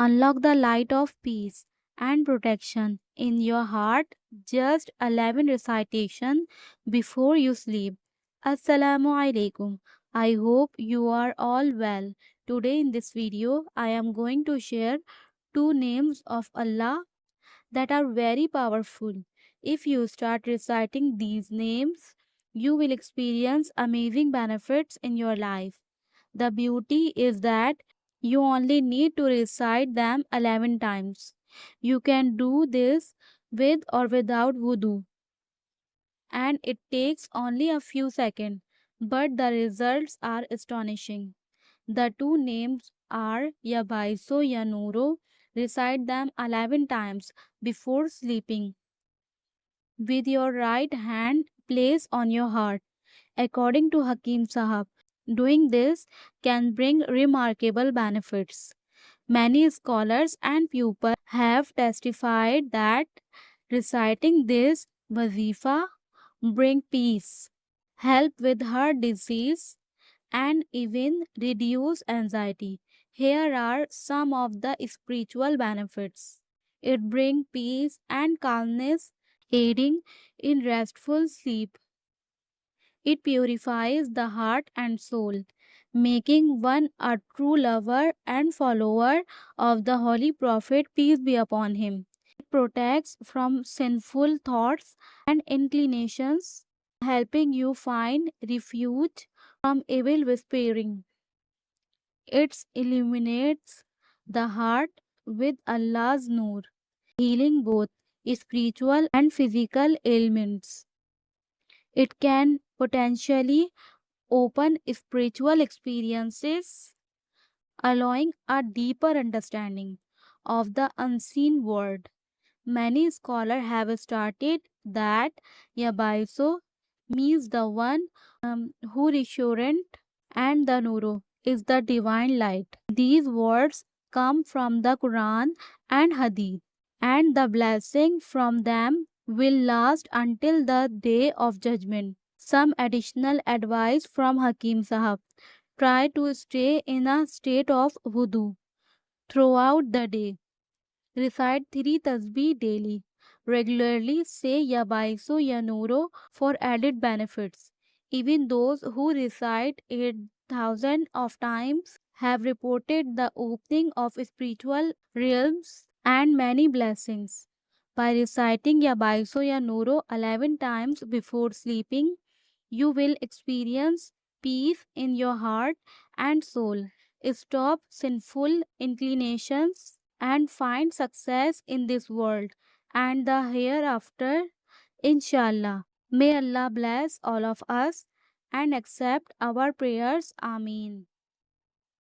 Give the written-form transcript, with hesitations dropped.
Unlock the light of peace and protection in your heart. Just 11 recitation before you sleep. Assalamu alaikum. I hope you are all well. Today in this video, I am going to share two names of Allah that are very powerful. If you start reciting these names, you will experience amazing benefits in your life. The beauty is that you only need to recite them 11 times. You can do this with or without wudu, and it takes only a few seconds, but the results are astonishing. The two names are ya baiso ya nooro. Recite them 11 times before sleeping with your right hand placed on your heart. According to Hakim Sahab, doing this can bring remarkable benefits. Many scholars and pupils have testified that reciting this wazifa bring peace, help with heart disease, and even reduce anxiety. Here are some of the spiritual benefits. It brings peace and calmness, aiding in restful sleep. It purifies the heart and soul, making one a true lover and follower of the Holy Prophet, peace be upon him. It protects from sinful thoughts and inclinations, helping you find refuge from evil whispering. It illuminates the heart with Allah's noor, healing both spiritual and physical ailments. It can potentially open spiritual experiences, allowing a deeper understanding of the unseen world. Many scholars have stated that baiso means the one who reassurant, and the nooro is the divine light. These words come from the Quran and Hadith, and the blessing from them will last until the day of judgment. Some additional advice from Hakim Sahab. Try to stay in a state of wudu throughout the day. Recite 3 tasbih daily. Regularly say ya baiso ya nooro for added benefits. Even those who recite it thousands of times have reported the opening of spiritual realms and many blessings. By reciting ya baiso ya nooro 11 times before sleeping, you will experience peace in your heart and soul. Stop sinful inclinations and find success in this world and the hereafter, inshallah. May Allah bless all of us and accept our prayers. Ameen.